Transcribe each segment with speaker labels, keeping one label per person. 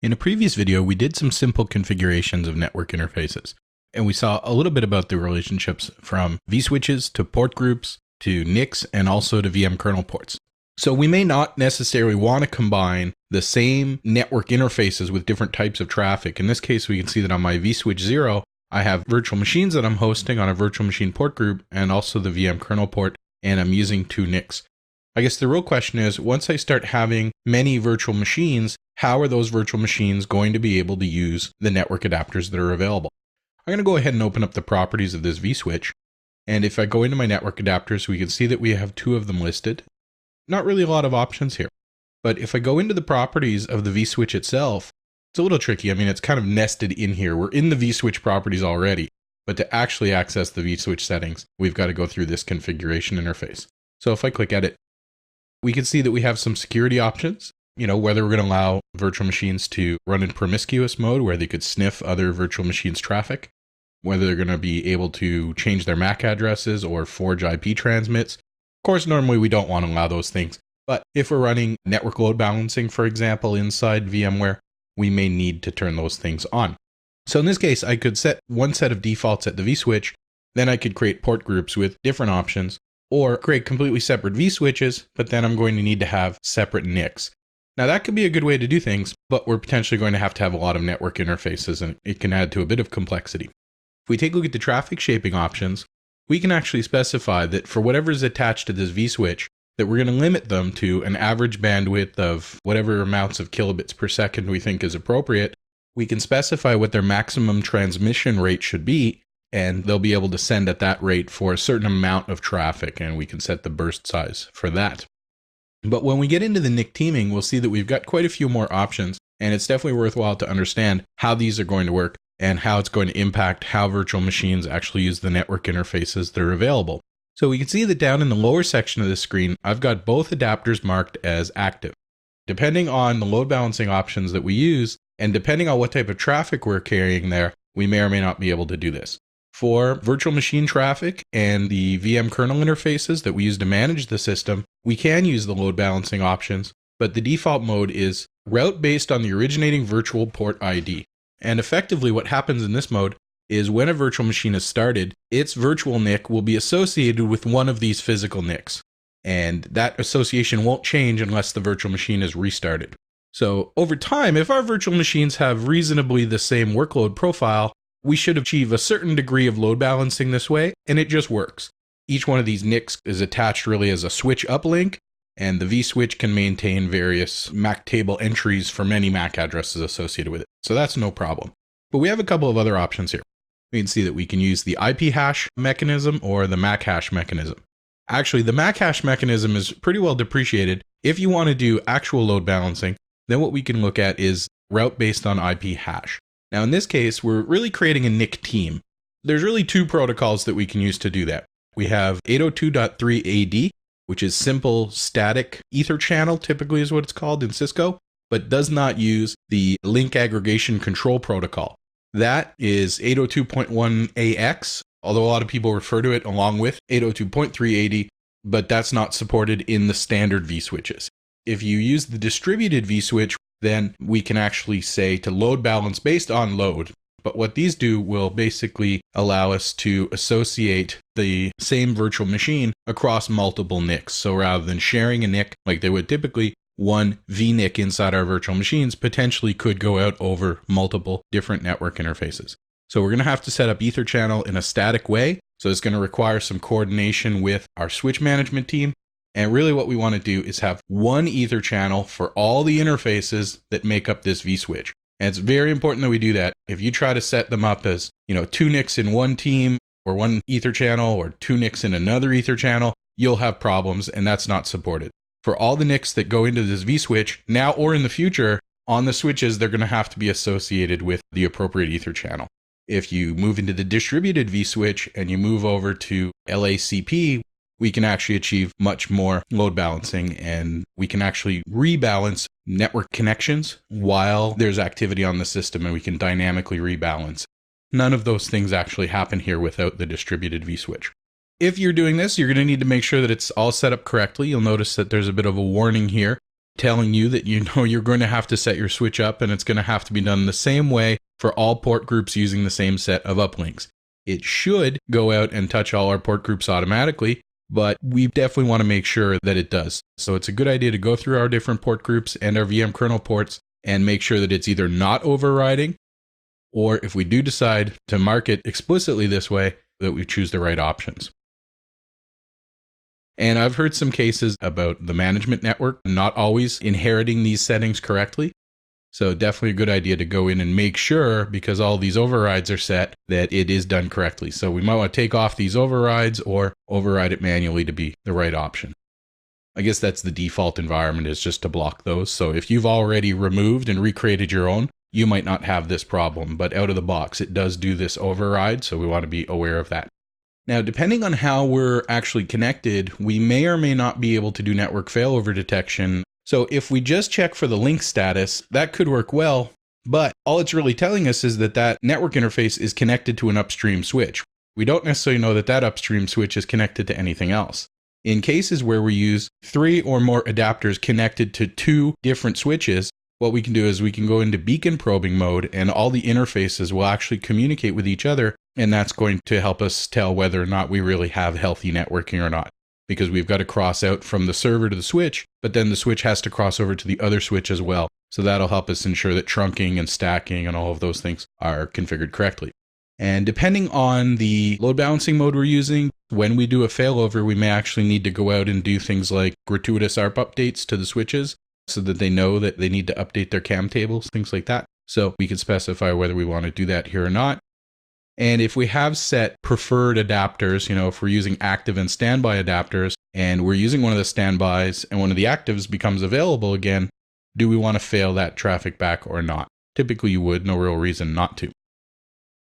Speaker 1: In a previous video, we did some simple configurations of network interfaces, and we saw a little bit about the relationships from vSwitches to port groups to NICs and also to VM kernel ports. So we may not necessarily want to combine the same network interfaces with different types of traffic. In this case, we can see that on my vSwitch 0, I have virtual machines that I'm hosting on a virtual machine port group and also the VM kernel port, and I'm using two NICs. I guess the real question is, once I start having many virtual machines, how are those virtual machines going to be able to use the network adapters that are available? I'm going to go ahead and open up the properties of this vSwitch. And if I go into my network adapters, we can see that we have two of them listed. Not really a lot of options here. But if I go into the properties of the vSwitch itself, it's a little tricky. I mean, it's kind of nested in here. We're in the vSwitch properties already. But to actually access the vSwitch settings, we've got to go through this configuration interface. So if I click Edit, we can see that we have some security options. Whether we're going to allow virtual machines to run in promiscuous mode where they could sniff other virtual machines' traffic, whether they're going to be able to change their MAC addresses or forge IP transmits. Of course, normally we don't want to allow those things, but if we're running network load balancing, for example, inside VMware, we may need to turn those things on. So in this case, I could set one set of defaults at the vSwitch, then I could create port groups with different options, or create completely separate vSwitches, but then I'm going to need to have separate NICs. Now that could be a good way to do things, but we're potentially going to have a lot of network interfaces, and it can add to a bit of complexity. If we take a look at the traffic shaping options, we can actually specify that for whatever is attached to this vSwitch, that we're going to limit them to an average bandwidth of whatever amounts of kilobits per second we think is appropriate. We can specify what their maximum transmission rate should be, and they'll be able to send at that rate for a certain amount of traffic, and we can set the burst size for that. But when we get into the NIC teaming, we'll see that we've got quite a few more options, and it's definitely worthwhile to understand how these are going to work and how it's going to impact how virtual machines actually use the network interfaces that are available. So we can see that down in the lower section of the screen, I've got both adapters marked as active. Depending on the load balancing options that we use, and depending on what type of traffic we're carrying there, we may or may not be able to do this. For virtual machine traffic and the VM kernel interfaces that we use to manage the system, we can use the load balancing options, but the default mode is route based on the originating virtual port ID. And effectively what happens in this mode is when a virtual machine is started, its virtual NIC will be associated with one of these physical NICs. And that association won't change unless the virtual machine is restarted. So over time, if our virtual machines have reasonably the same workload profile, we should achieve a certain degree of load balancing this way, and it just works. Each one of these NICs is attached really as a switch uplink, and the vSwitch can maintain various MAC table entries for many MAC addresses associated with it. So that's no problem. But we have a couple of other options here. We can see that we can use the IP hash mechanism or the MAC hash mechanism. Actually, the MAC hash mechanism is pretty well depreciated. If you want to do actual load balancing, then what we can look at is route based on IP hash. Now in this case, we're really creating a NIC team. There's really two protocols that we can use to do that. We have 802.3 AD, which is simple static ether channel, typically is what it's called in Cisco, but does not use the link aggregation control protocol. That is 802.1 AX, although a lot of people refer to it along with 802.3 AD, but that's not supported in the standard vSwitches. If you use the distributed vSwitch, then we can actually say to load balance based on load. But what these do will basically allow us to associate the same virtual machine across multiple NICs. So rather than sharing a NIC like they would typically, one vNIC inside our virtual machines potentially could go out over multiple different network interfaces. So we're going to have to set up Ether channel in a static way. So it's going to require some coordination with our switch management team. And really what we want to do is have one Ether channel for all the interfaces that make up this vSwitch. And it's very important that we do that. If you try to set them up as, two NICs in one team or one Ether channel or two NICs in another Ether channel, you'll have problems, and that's not supported. For all the NICs that go into this vSwitch, now or in the future, on the switches, they're going to have to be associated with the appropriate Ether channel. If you move into the distributed vSwitch and you move over to LACP, we can actually achieve much more load balancing, and we can actually rebalance network connections while there's activity on the system, and we can dynamically rebalance. None of those things actually happen here without the distributed vSwitch. If you're doing this, you're going to need to make sure that it's all set up correctly. You'll notice that there's a bit of a warning here telling you that you're going to have to set your switch up and it's going to have to be done the same way for all port groups using the same set of uplinks. It should go out and touch all our port groups automatically, but we definitely want to make sure that it does. So it's a good idea to go through our different port groups and our VM kernel ports and make sure that it's either not overriding, or if we do decide to mark it explicitly this way, that we choose the right options. And I've heard some cases about the management network not always inheriting these settings correctly. So definitely a good idea to go in and make sure, because all these overrides are set, that it is done correctly. So we might want to take off these overrides or override it manually to be the right option. I guess that's the default environment, is just to block those. So if you've already removed and recreated your own, you might not have this problem, but out of the box, it does do this override. So we want to be aware of that. Now, depending on how we're actually connected, we may or may not be able to do network failover detection. So if we just check for the link status, that could work well, but all it's really telling us is that that network interface is connected to an upstream switch. We don't necessarily know that that upstream switch is connected to anything else. In cases where we use 3 or more adapters connected to 2 different switches, what we can do is we can go into beacon probing mode, and all the interfaces will actually communicate with each other, and that's going to help us tell whether or not we really have healthy networking or not. Because we've got to cross out from the server to the switch, but then the switch has to cross over to the other switch as well. So that'll help us ensure that trunking and stacking and all of those things are configured correctly. And depending on the load balancing mode we're using, when we do a failover, we may actually need to go out and do things like gratuitous ARP updates to the switches so that they know that they need to update their CAM tables, things like that. So we can specify whether we want to do that here or not. And if we have set preferred adapters, if we're using active and standby adapters, and we're using one of the standbys and one of the actives becomes available again, do we want to fail that traffic back or not? Typically you would, no real reason not to.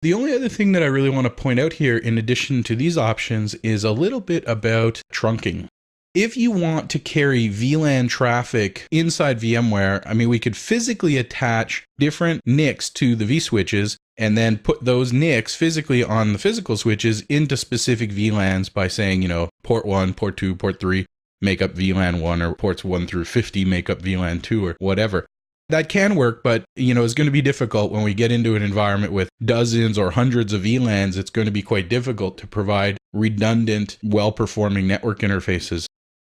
Speaker 1: The only other thing that I really want to point out here, in addition to these options, is a little bit about trunking. If you want to carry VLAN traffic inside VMware, we could physically attach different NICs to the vSwitches and then put those NICs physically on the physical switches into specific VLANs by saying, port 1, port 2, port 3 make up VLAN 1, or ports 1 through 50 make up VLAN 2, or whatever. That can work, but it's going to be difficult when we get into an environment with dozens or hundreds of VLANs. It's going to be quite difficult to provide redundant, well-performing network interfaces.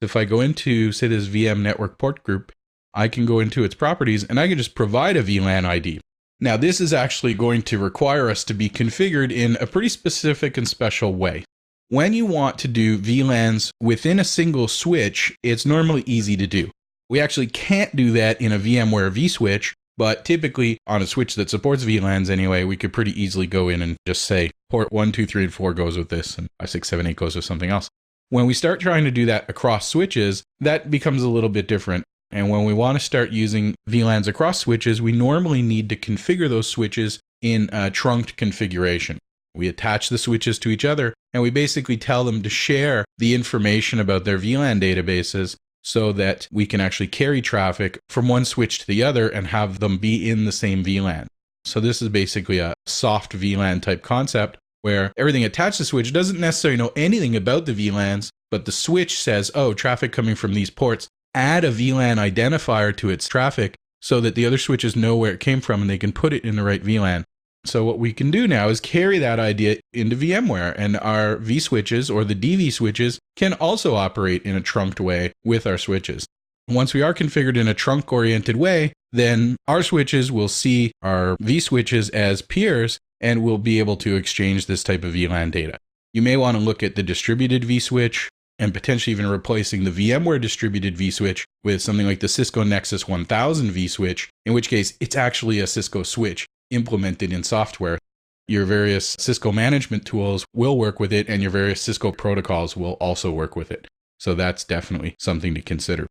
Speaker 1: If I go into, say, this VM network port group, I can go into its properties and I can just provide a VLAN ID. Now, this is actually going to require us to be configured in a pretty specific and special way. When you want to do VLANs within a single switch, it's normally easy to do. We actually can't do that in a VMware vSwitch, but typically on a switch that supports VLANs anyway, we could pretty easily go in and just say port 1, 2, 3, and 4 goes with this, and 5, 6, 7, 8 goes with something else. When we start trying to do that across switches, that becomes a little bit different. And when we want to start using VLANs across switches, we normally need to configure those switches in a trunked configuration. We attach the switches to each other, and we basically tell them to share the information about their VLAN databases so that we can actually carry traffic from one switch to the other and have them be in the same VLAN. So this is basically a soft VLAN type concept where everything attached to the switch doesn't necessarily know anything about the VLANs, but the switch says, oh, traffic coming from these ports, add a VLAN identifier to its traffic so that the other switches know where it came from and they can put it in the right VLAN. So what we can do now is carry that idea into VMware, and our vSwitches or the DV switches can also operate in a trunked way with our switches. Once we are configured in a trunk-oriented way, then our switches will see our vSwitches as peers and we'll be able to exchange this type of VLAN data. You may want to look at the distributed vSwitch and potentially even replacing the VMware distributed vSwitch with something like the Cisco Nexus 1000 vSwitch, in which case it's actually a Cisco switch implemented in software. Your various Cisco management tools will work with it, and your various Cisco protocols will also work with it. So that's definitely something to consider.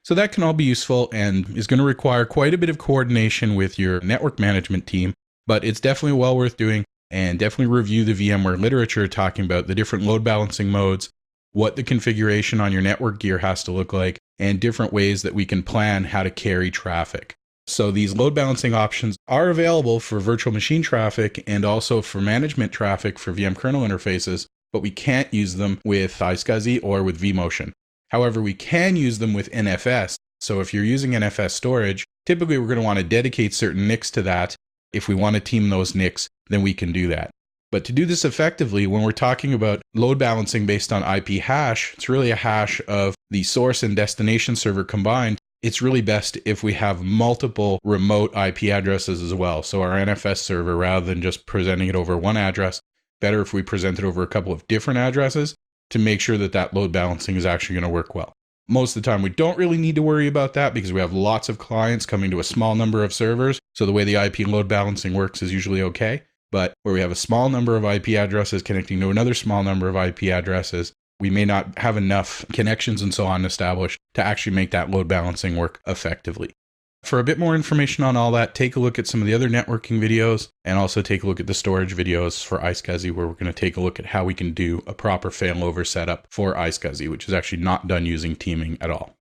Speaker 1: So that can all be useful and is going to require quite a bit of coordination with your network management team, but it's definitely well worth doing, and definitely review the VMware literature talking about the different load balancing modes, what the configuration on your network gear has to look like, and different ways that we can plan how to carry traffic. So these load balancing options are available for virtual machine traffic and also for management traffic for VM kernel interfaces, but we can't use them with iSCSI or with vMotion. However, we can use them with NFS, So if you're using NFS storage, typically we're going to want to dedicate certain NICs to that. If we want to team those NICs, then we can do that. But to do this effectively, when we're talking about load balancing based on IP hash, it's really a hash of the source and destination server combined. It's really best if we have multiple remote IP addresses as well. So our NFS server, rather than just presenting it over one address, better if we present it over a couple of different addresses to make sure that that load balancing is actually going to work well. Most of the time, we don't really need to worry about that because we have lots of clients coming to a small number of servers. So the way the IP load balancing works is usually okay. But where we have a small number of IP addresses connecting to another small number of IP addresses, we may not have enough connections and so on established to actually make that load balancing work effectively. For a bit more information on all that, take a look at some of the other networking videos and also take a look at the storage videos for iSCSI, where we're going to take a look at how we can do a proper failover setup for iSCSI, which is actually not done using teaming at all.